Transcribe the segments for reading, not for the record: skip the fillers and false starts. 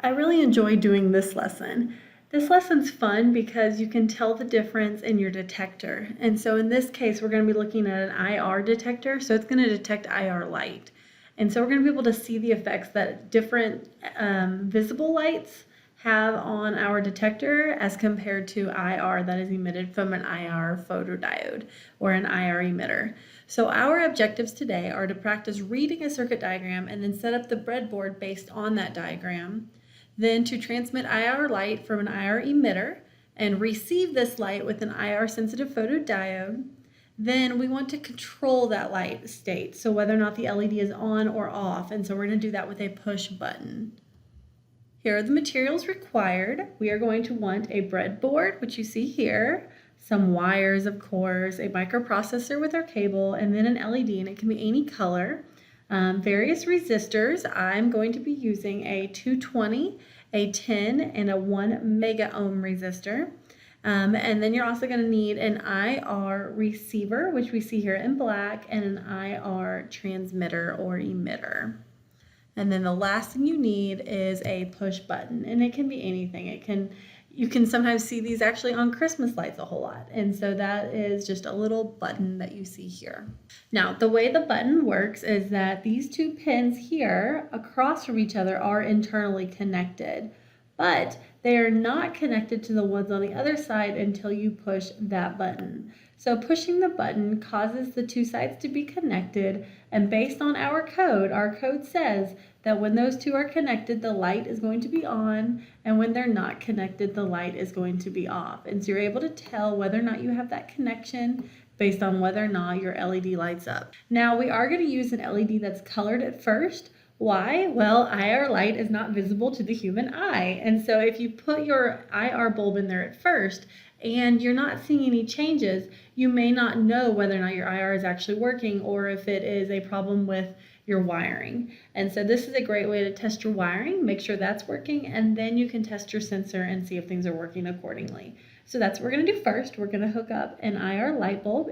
I really enjoy doing this lesson. This lesson's fun because you can tell the difference in your detector. And so in this case, we're going to be looking at an IR detector. So it's going to detect IR light. And so we're going to be able to see the effects that different visible lights have on our detector as compared to IR that is emitted from an IR photodiode or an IR emitter. So our objectives today are to practice reading a circuit diagram and then set up the breadboard based on that diagram. Then to transmit IR light from an IR emitter and receive this light with an IR sensitive photodiode. Then we want to control that light state, so whether or not the LED is on or off, and so we're going to do that with a push button. Here are the materials required. We are going to want a breadboard, which you see here, some wires, of course, a microprocessor with our cable, and then an LED, and it can be any color. Various resistors. I'm going to be using a 220, a 10, and a 1 mega ohm resistor. And then you're also going to need an IR receiver, which we see here in black, and an IR transmitter or emitter. And then the last thing you need is a push button, and it can be anything. You can sometimes see these actually on Christmas lights a whole lot. And so that is just a little button that you see here. Now, the way the button works is that these two pins here across from each other are internally connected, but they are not connected to the ones on the other side until you push that button. So pushing the button causes the two sides to be connected, and based on our code says that when those two are connected, the light is going to be on, and when they're not connected, the light is going to be off. And so you're able to tell whether or not you have that connection based on whether or not your LED lights up. Now, we are going to use an LED that's colored at first. Why? Well, IR light is not visible to the human eye. And so if you put your IR bulb in there at first and you're not seeing any changes, you may not know whether or not your IR is actually working or if it is a problem with your wiring. And so this is a great way to test your wiring, make sure that's working, and then you can test your sensor and see if things are working accordingly. So that's what we're going to do first. We're going to hook up an IR light bulb or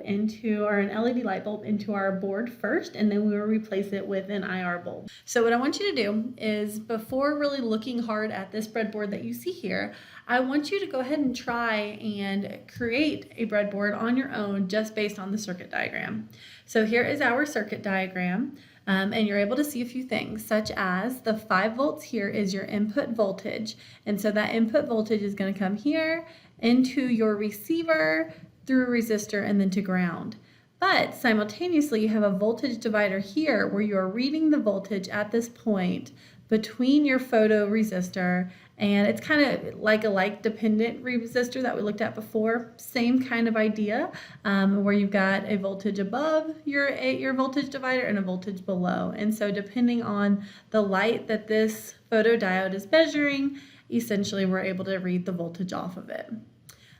an LED light bulb into our board first, and then we will replace it with an IR bulb. So what I want you to do is, before really looking hard at this breadboard that you see here, I want you to go ahead and try and create a breadboard on your own just based on the circuit diagram. So here is our circuit diagram. And you're able to see a few things, such as the 5 volts here is your input voltage. And so that input voltage is going to come here into your receiver, through a resistor, and then to ground. But simultaneously, you have a voltage divider here where you are reading the voltage at this point between your photoresistor, and it's kind of like a like-dependent resistor that we looked at before. Same kind of idea, where you've got a voltage above your voltage divider and a voltage below. And so depending on the light that this photodiode is measuring, essentially we're able to read the voltage off of it.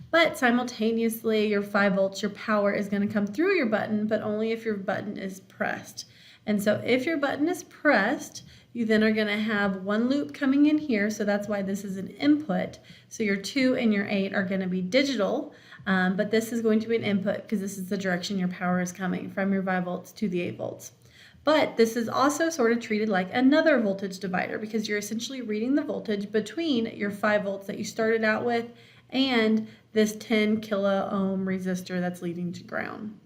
But simultaneously, your 5 volts, your power is going to come through your button, but only if your button is pressed. And so if your button is pressed, you then are going to have one loop coming in here, so that's why this is an input. So your 2 and your 8 are going to be digital, but this is going to be an input because this is the direction your power is coming, from your 5 volts to the 8 volts. But this is also sort of treated like another voltage divider because you're essentially reading the voltage between your 5 volts that you started out with and this 10 kilo ohm resistor that's leading to ground.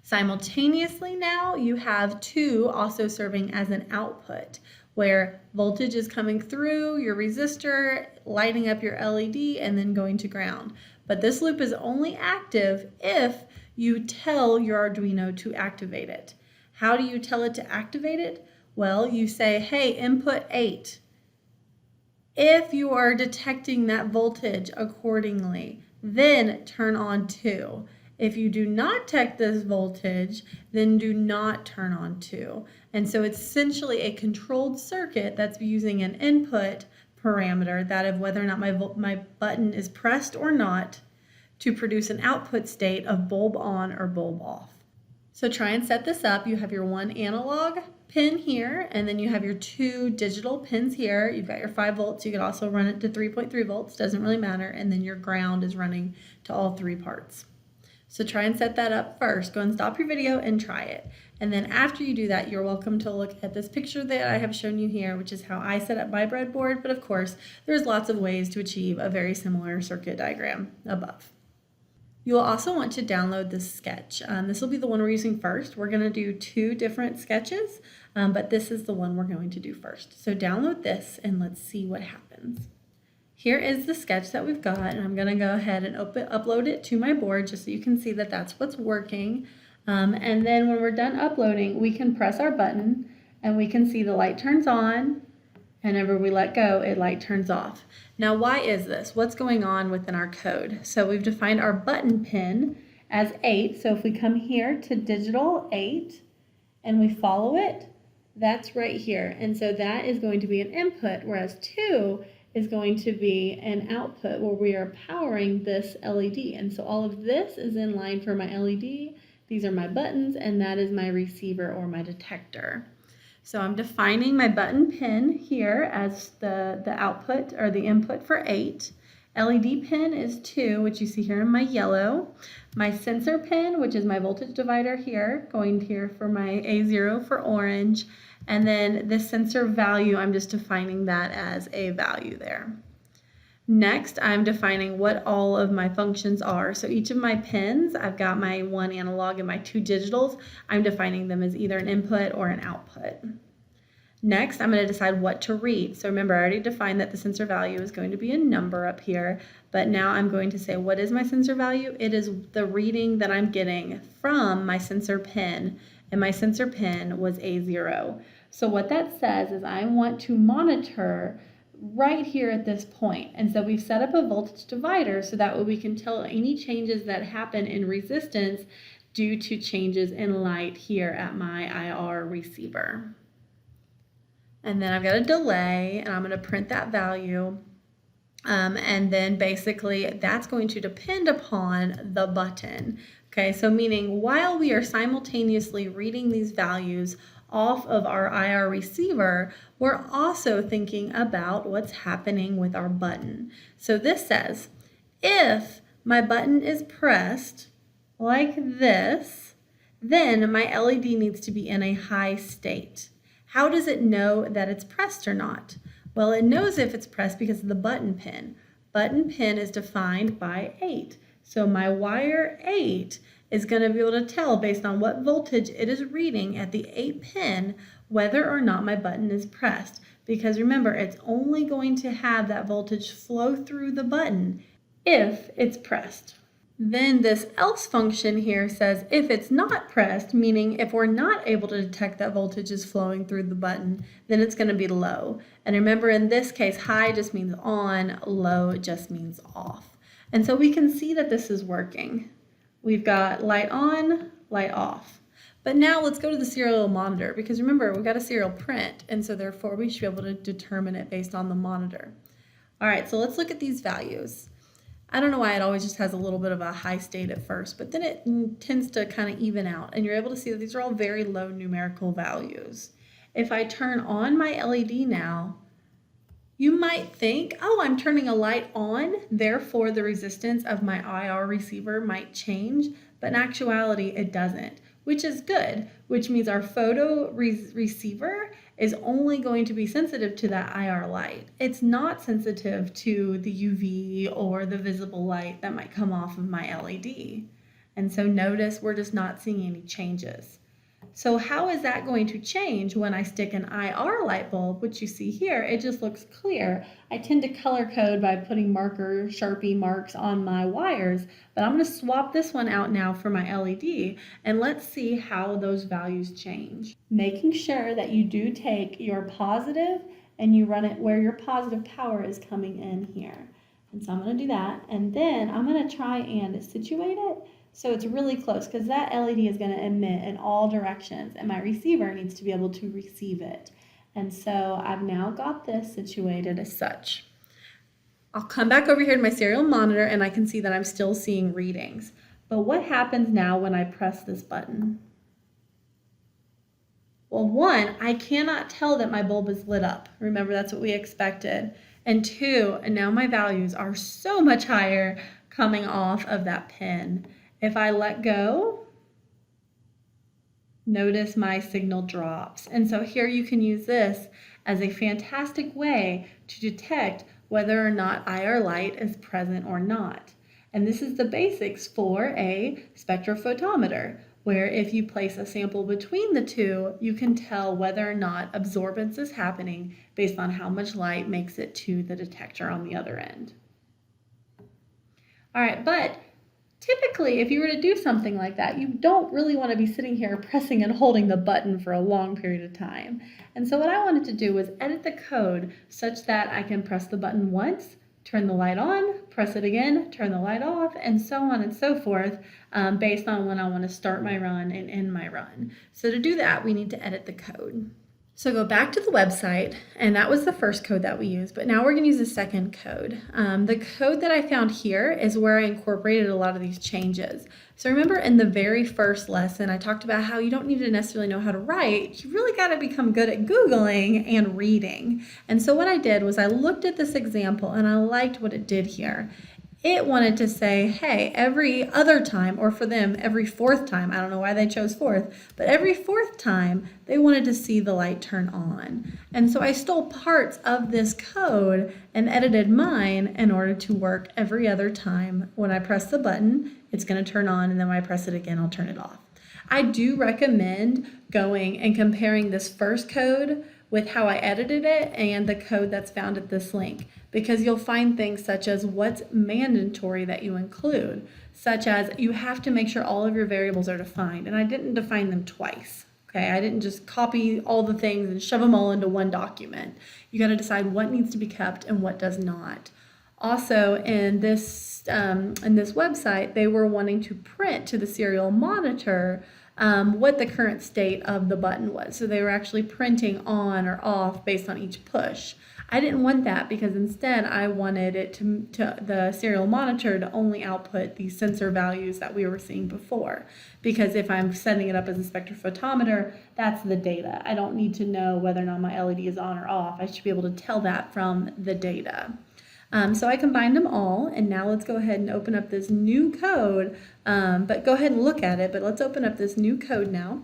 Simultaneously now, you have 2 also serving as an output, where voltage is coming through your resistor, lighting up your LED, and then going to ground. But this loop is only active if you tell your Arduino to activate it. How do you tell it to activate it? Well, you say, hey, input 8. If you are detecting that voltage accordingly, then turn on 2. If you do not detect this voltage, then do not turn on 2. And so it's essentially a controlled circuit that's using an input parameter, that of whether or not my button is pressed or not, to produce an output state of bulb on or bulb off. So try and set this up. You have your 1 analog pin here, and then you have your 2 digital pins here. You've got your 5 volts. You could also run it to 3.3 volts, doesn't really matter. And then your ground is running to all 3 parts. So try and set that up first. Go and stop your video and try it. And then after you do that, you're welcome to look at this picture that I have shown you here, which is how I set up my breadboard. But of course, there's lots of ways to achieve a very similar circuit diagram above. You'll also want to download this sketch. This will be the one we're using first. We're going to do 2 different sketches, but this is the one we're going to do first. So download this and let's see what happens. Here is the sketch that we've got, and I'm going to go ahead and upload it to my board just so you can see that that's what's working. And then when we're done uploading, we can press our button and we can see the light turns on, and whenever we let go, light turns off. Now, why is this? What's going on within our code? So we've defined our button pin as 8. So if we come here to digital 8 and we follow it, that's right here. And so that is going to be an input, whereas 2 is going to be an output where we are powering this LED. And so all of this is in line for my LED. These are my buttons, and that is my receiver or my detector. So I'm defining my button pin here as the output or the input for 8. LED pin is 2, which you see here in my yellow. My sensor pin, which is my voltage divider here, going here for my A0 for orange. And then this sensor value, I'm just defining that as a value there. Next, I'm defining what all of my functions are. So each of my pins, I've got my 1 analog and my 2 digitals. I'm defining them as either an input or an output. Next, I'm going to decide what to read. So remember, I already defined that the sensor value is going to be a number up here, but now I'm going to say, what is my sensor value? It is the reading that I'm getting from my sensor pin, and my sensor pin was A0. So what that says is I want to monitor right here at this point. And so we've set up a voltage divider so that way we can tell any changes that happen in resistance due to changes in light here at my IR receiver. And then I've got a delay, and I'm going to print that value. And then basically that's going to depend upon the button. Okay, so meaning while we are simultaneously reading these values off of our IR receiver, we're also thinking about what's happening with our button. So this says, if my button is pressed like this, then my LED needs to be in a high state. How does it know that it's pressed or not? Well, it knows if it's pressed because of the button pin. Button pin is defined by 8. So my wire 8 is going to be able to tell based on what voltage it is reading at the 8 pin whether or not my button is pressed. Because remember, it's only going to have that voltage flow through the button if it's pressed. Then this else function here says if it's not pressed, meaning if we're not able to detect that voltage is flowing through the button, then it's going to be low. And remember, in this case, high just means on, low just means off. And so we can see that this is working. We've got light on, light off. But now let's go to the serial monitor, because remember, we've got a serial print, and so therefore we should be able to determine it based on the monitor. All right, so let's look at these values. I don't know why it always just has a little bit of a high state at first, but then it tends to kind of even out, and you're able to see that these are all very low numerical values. If I turn on my LED now, you might think, oh, I'm turning a light on, therefore the resistance of my IR receiver might change, but in actuality it doesn't, which is good, which means our photo receiver is only going to be sensitive to that IR light. It's not sensitive to the UV or the visible light that might come off of my LED. And so notice we're just not seeing any changes. So how is that going to change when I stick an IR light bulb, which you see here, it just looks clear. I tend to color code by putting marker, Sharpie marks on my wires, but I'm going to swap this one out now for my LED, and let's see how those values change. Making sure that you do take your positive and you run it where your positive power is coming in here. And so I'm going to do that, and then I'm going to try and situate it so it's really close, because that LED is going to emit in all directions, and my receiver needs to be able to receive it. And so I've now got this situated as such. I'll come back over here to my serial monitor, and I can see that I'm still seeing readings. But what happens now when I press this button? Well, 1, I cannot tell that my bulb is lit up. Remember, that's what we expected. And 2, and now my values are so much higher coming off of that pin. If I let go, notice my signal drops. And so here you can use this as a fantastic way to detect whether or not IR light is present or not. And this is the basics for a spectrophotometer, where if you place a sample between the two, you can tell whether or not absorbance is happening based on how much light makes it to the detector on the other end. All right, but typically, if you were to do something like that, you don't really want to be sitting here pressing and holding the button for a long period of time. And so what I wanted to do was edit the code such that I can press the button once, turn the light on, press it again, turn the light off, and so on and so forth, based on when I want to start my run and end my run. So to do that, we need to edit the code. So go back to the website, and that was the first code that we used, but now we're going to use the second code. The code that I found here is where I incorporated a lot of these changes. So remember in the very first lesson, I talked about how you don't need to necessarily know how to write. You really got to become good at Googling and reading. And so what I did was I looked at this example, and I liked what it did here. It wanted to say, hey, every other time, or for them, every fourth time, I don't know why they chose fourth, but every fourth time, they wanted to see the light turn on. And so I stole parts of this code and edited mine in order to work every other time. When I press the button, it's going to turn on, and then when I press it again, I'll turn it off. I do recommend going and comparing this first code with how I edited it and the code that's found at this link, because you'll find things such as what's mandatory that you include, such as you have to make sure all of your variables are defined, and I didn't define them twice. Okay, I didn't just copy all the things and shove them all into one document. You got to decide what needs to be kept and what does not. Also, in this website, they were wanting to print to the serial monitor what the current state of the button was. So they were actually printing on or off based on each push. I didn't want that, because instead I wanted it to the serial monitor to only output the sensor values that we were seeing before. Because if I'm setting it up as a spectrophotometer, that's the data. I don't need to know whether or not my LED is on or off. I should be able to tell that from the data. So I combined them all, and now let's go ahead and open up this new code, but go ahead and look at it, but let's open up this new code now,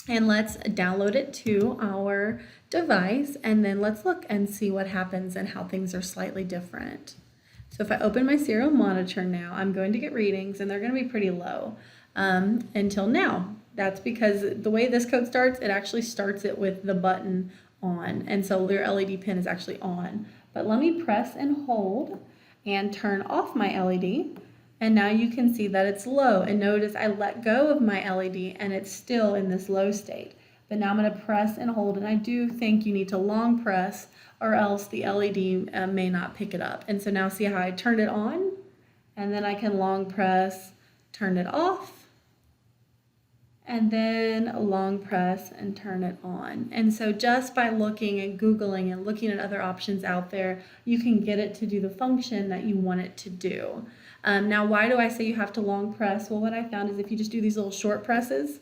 and let's download it to our device, and then let's look and see what happens and how things are slightly different. So if I open my serial monitor now, I'm going to get readings, and they're going to be pretty low until now. That's because the way this code starts, it actually starts it with the button on, and so your LED pin is actually on. But let me press and hold and turn off my LED, and now you can see that it's low. And notice I let go of my LED and it's still in this low state. But now I'm going to press and hold, and I do think you need to long press or else the LED may not pick it up. And so now see how I turned it on, and then I can long press, turn it off, and then a long press and turn it on. And so just by looking and Googling and looking at other options out there, you can get it to do the function that you want it to do. Now, why do I say you have to long press? Well, what I found is if you just do these little short presses,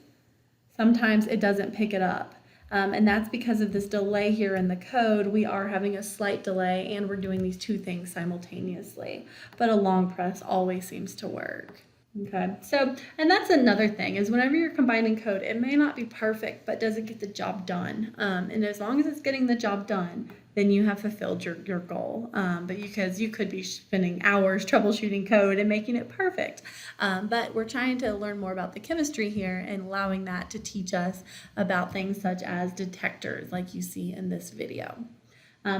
sometimes it doesn't pick it up. And that's because of this delay here in the code. We are having a slight delay, and we're doing these two things simultaneously. But a long press always seems to work. Okay, so, and that's another thing, is whenever you're combining code, it may not be perfect, but does it get the job done? And as long as it's getting the job done, then you have fulfilled your goal. Because you could be spending hours troubleshooting code and making it perfect. But we're trying to learn more about the chemistry here and allowing that to teach us about things such as detectors, like you see in this video.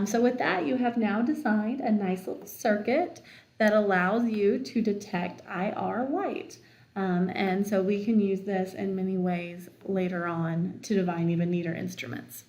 So with that, you have now designed a nice little circuit that allows you to detect IR light. And so we can use this in many ways later on to define even neater instruments.